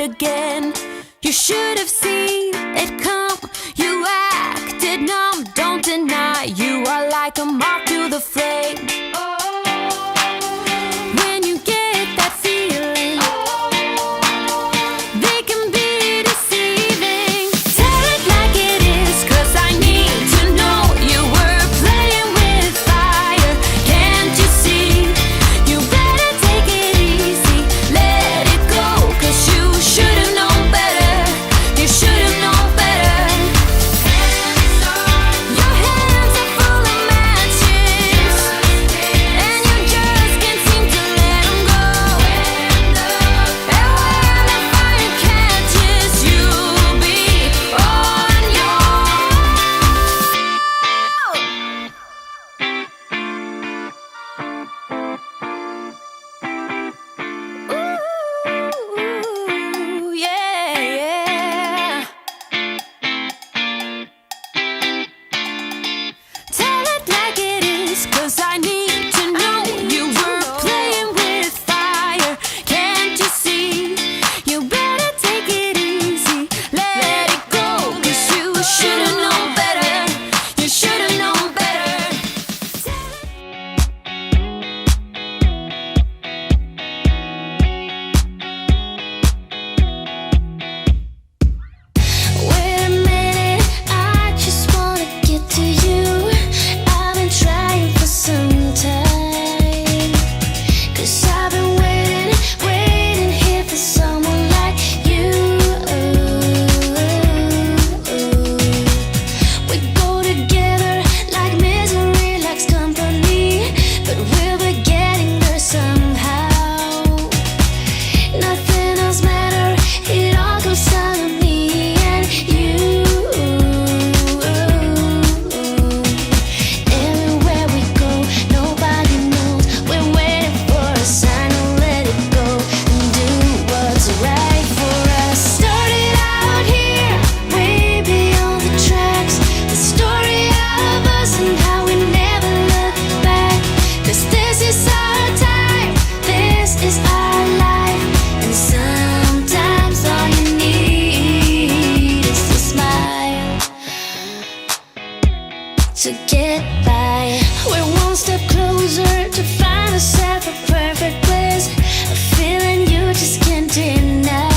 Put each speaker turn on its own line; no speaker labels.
again. You should have seen it come. You acted numb, don't deny. You are like a moth to the flame. When you get that feeling, they can be deceiving. Tell it like it is, 'cause I need to know. You were playing with fire, can't you see? You better take it easy, let it go, 'cause you should have known better. You should have known better. Your hands are full of matches, and you just can't seem to let them go. And when the fire catches, you'll be on your Ooh, yeah, yeah. Tell it like it is, 'cause I need to know. You were playing with fire, can't you see? You better take it easy, let it go, 'cause you should have known better. You should have known better. Wait a minute, I just wanna get to you. I've been trying for some time, 'cause I've been waiting here for someone like you. We go together like misery likes company, but we'll be getting there somehow. Nothing else matters, it all comes down to me and you. Everywhere we go, nobody knows. We're waiting for a sign to let it go and do what's right for us. Started out here, way beyond the tracks. The story of us and how we never look back. 'Cause this is our time, this is our life. And sometimes all you need is to smile to get by. We're one step closer to find ourselves a perfect place, a feeling you just can't deny.